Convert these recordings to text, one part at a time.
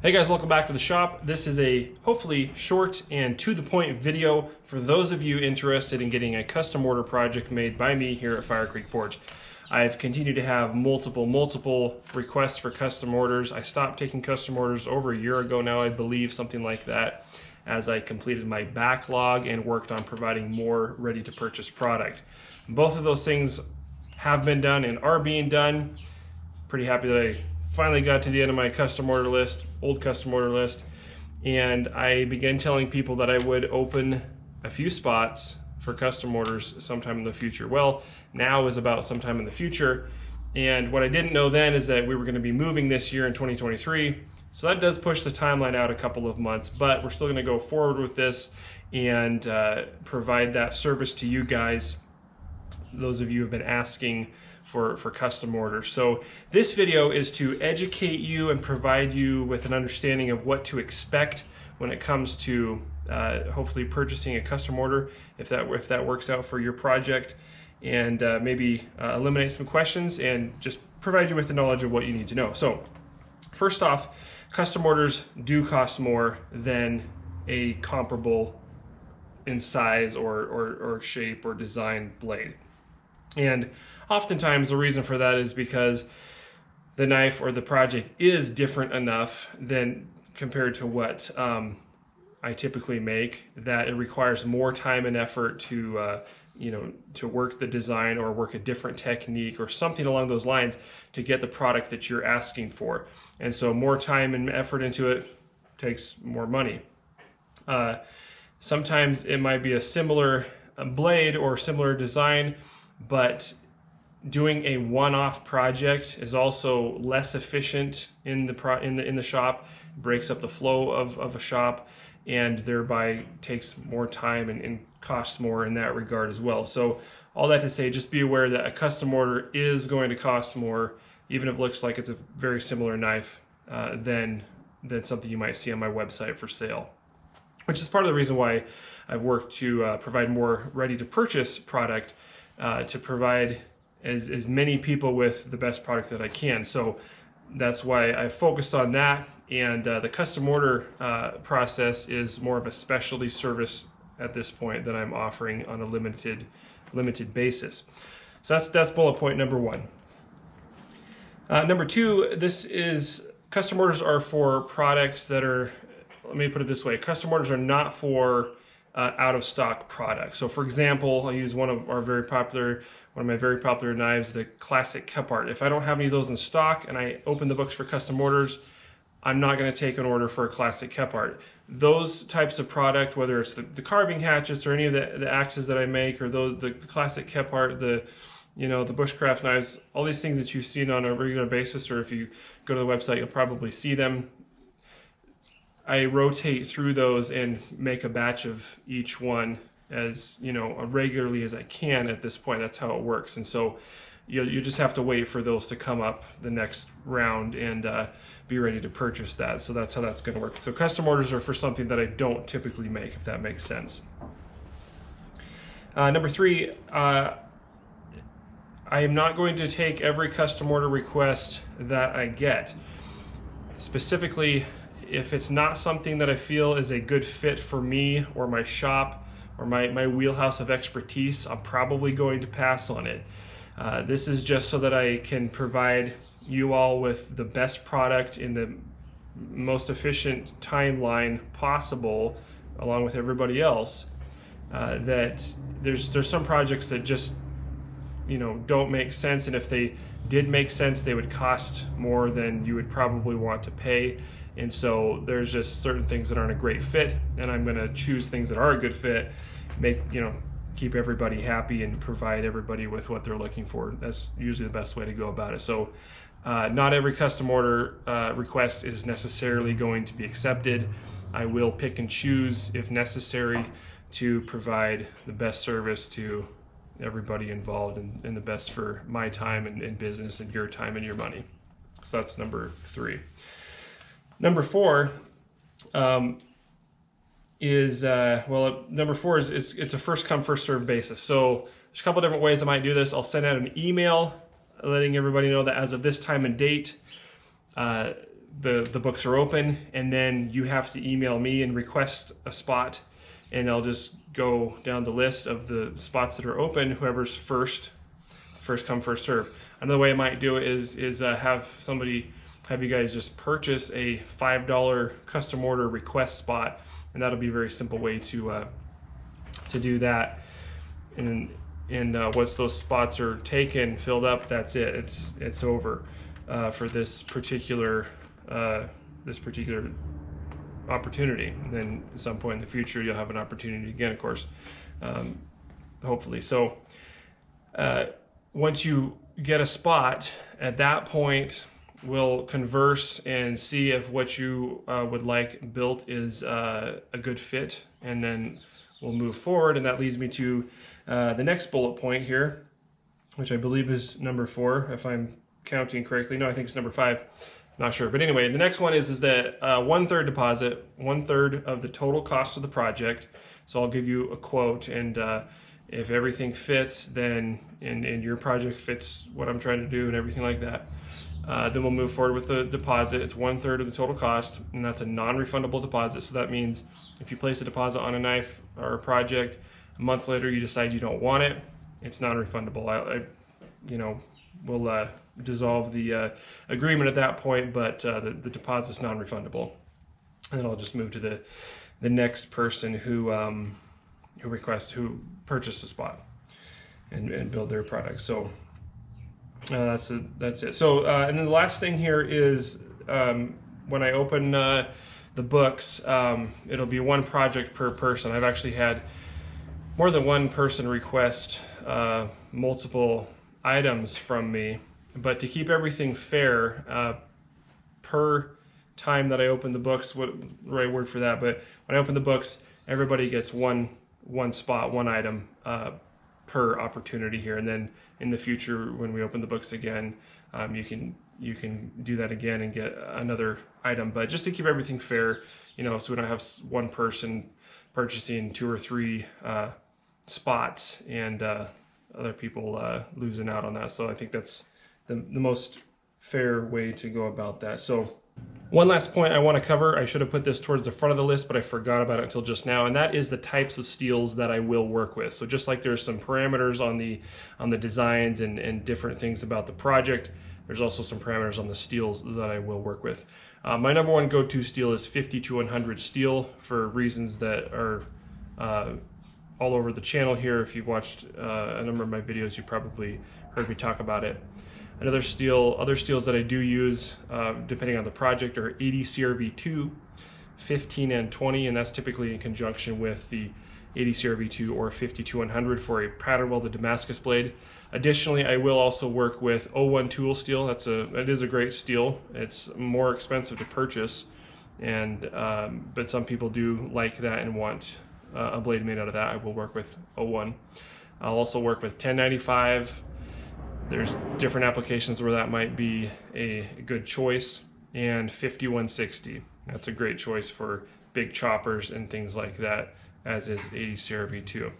Hey guys, welcome back to the shop. This is a hopefully short and to the point video for those of you interested in getting a custom order project made by me here at Fire Creek Forge. I've continued to have multiple requests for custom orders. I stopped taking custom orders over a year ago now, I believe, something like that, as I completed my backlog and worked on providing more ready to purchase product. Both of those things have been done and are being done. Pretty happy that I finally got to the end of my custom order list, old custom order list, and I began telling people that I would open a few spots for custom orders sometime in the future. Well, now is about sometime in the future, and what I didn't know then is that we were going to be moving this year in 2023, so that does push the timeline out a couple of months, but we're still going to go forward with this and provide that service to you guys, those of you who have been asking for custom orders. So this video is to educate you and provide you with an understanding of what to expect when it comes to hopefully purchasing a custom order, if that works out for your project, and maybe eliminate some questions and just provide you with the knowledge of what you need to know. So first off, custom orders do cost more than a comparable in size or shape or design blade. And oftentimes the reason for that is because the knife or the project is different enough than compared to what I typically make, that it requires more time and effort to to work the design or work a different technique or something along those lines to get the product that you're asking for. And so more time and effort into it takes more money. Sometimes it might be a similar blade or similar design, but doing a one-off project is also less efficient in the shop, breaks up the flow of a shop, and thereby takes more time and costs more in that regard as well. So all that to say, just be aware that a custom order is going to cost more, even if it looks like it's a very similar knife than something you might see on my website for sale, which is part of the reason why I've worked to provide more ready-to-purchase product, to provide as many people with the best product that I can. So that's why I focused on that, and the custom order process is more of a specialty service at this point that I'm offering on a limited basis. So that's bullet point number one. Number two, this is custom orders are for products that are, let me put it this way, custom orders are not for out of stock products. So for example, I'll use one of my very popular knives, the Classic Cup Art. If I don't have any of those in stock and I open the books for custom orders, I'm not going to take an order for a Classic Cup Art. Those types of product, whether it's the carving hatchets or any of the axes that I make, or the Classic Cup Art, the bushcraft knives, all these things that you've seen on a regular basis, or if you go to the website, you'll probably see them. I rotate through those and make a batch of each one as regularly as I can at this point. That's how it works. And so you just have to wait for those to come up the next round and be ready to purchase that. So that's how that's going to work. So custom orders are for something that I don't typically make, if that makes sense. Number three, I am not going to take every custom order request that I get. Specifically, if it's not something that I feel is a good fit for me or my shop or my wheelhouse of expertise, I'm probably going to pass on it. This is just so that I can provide you all with the best product in the most efficient timeline possible, along with everybody else. That there's some projects that just don't make sense, and if they did make sense, they would cost more than you would probably want to pay. And so there's just certain things that aren't a great fit, and I'm going to choose things that are a good fit, keep everybody happy and provide everybody with what they're looking for. That's usually the best way to go about it. So not every custom order request is necessarily going to be accepted. I will pick and choose if necessary to provide the best service to everybody involved and the best for my time and business and your time and your money. So that's number three. Number four is it's a first come first served basis. So there's a couple different ways I might do this. I'll send out an email letting everybody know that as of this time and date, the books are open, and then you have to email me and request a spot, and I'll just go down the list of the spots that are open. Whoever's first come, first serve. Another way I might do it is have you guys just purchase a $5 custom order request spot, and that'll be a very simple way to do that. And once those spots are taken, filled up, that's it. It's over for this particular opportunity. And then at some point in the future, you'll have an opportunity again, of course, hopefully. So once you get a spot, at that point, we'll converse and see if what you would like built is a good fit, and then we'll move forward. And that leads me to the next bullet point here, which I believe is number 4, if I'm counting correctly. No, I think it's number 5. Not sure. But anyway, the next one is that 1/3 deposit, 1/3 of the total cost of the project. So I'll give you a quote, and if everything fits, then and your project fits what I'm trying to do and everything like that, then we'll move forward with the deposit. It's 1/3 of the total cost, and that's a non-refundable deposit. So that means if you place a deposit on a knife or a project, a month later you decide you don't want it, it's non-refundable. We'll dissolve the agreement at that point, but the deposit's non-refundable. And then I'll just move to the next person who purchased a spot and build their product. So that's it. So and then the last thing here is when I open the books, it'll be 1 project per person. I've actually had more than 1 person request multiple items from me, but to keep everything fair, per time that I open the books, what the right word for that, but when I open the books, everybody gets one spot, 1 item per opportunity here. And then in the future, when we open the books again, you can do that again and get another item. But just to keep everything fair, so we don't have one person purchasing 2 or 3 spots and other people losing out on that. So I think that's the most fair way to go about that. So one last point I want to cover, I should have put this towards the front of the list, but I forgot about it until just now, and that is the types of steels that I will work with. So just like there's some parameters on the designs and different things about the project, there's also some parameters on the steels that I will work with. My number 1 go-to steel is 50-100 steel for reasons that are all over the channel here. If you've watched a number of my videos, you probably heard me talk about it. Other steels that I do use, depending on the project, are 80 CRV2, 15 and 20, and that's typically in conjunction with the 80 CRV2 or 50-100 for a pattern welded Damascus blade. Additionally, I will also work with 01 tool steel. It is a great steel. It's more expensive to purchase, and but some people do like that and want a blade made out of that. I will work with 01. I'll also work with 1095. There's different applications where that might be a good choice, and 5160. That's a great choice for big choppers and things like that, as is 80 CRV2.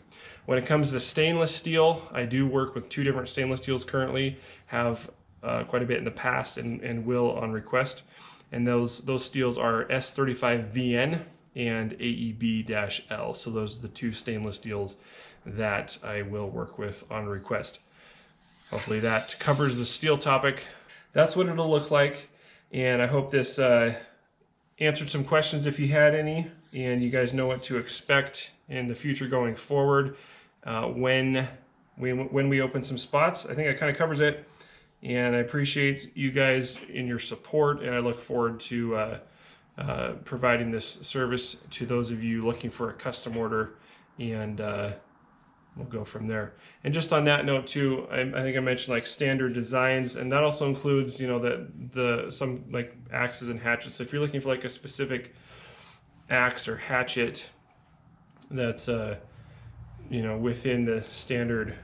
When it comes to stainless steel, I do work with 2 different stainless steels currently, have quite a bit in the past and will on request. And those steels are S35VN and AEB-L. So those are the 2 stainless steels that I will work with on request. Hopefully that covers the steel topic. That's what it'll look like, and I hope this answered some questions if you had any, and you guys know what to expect in the future going forward. When we open some spots, I think that kind of covers it, and I appreciate you guys in your support, and I look forward to providing this service to those of you looking for a custom order, and we'll go from there. And just on that note too, I think I mentioned like standard designs, and that also includes, some like axes and hatchets. So if you're looking for like a specific axe or hatchet that's within the standard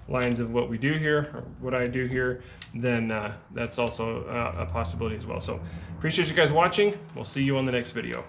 lines of what we do here, or what I do here, then that's also a possibility as well. So appreciate you guys watching. We'll see you on the next video.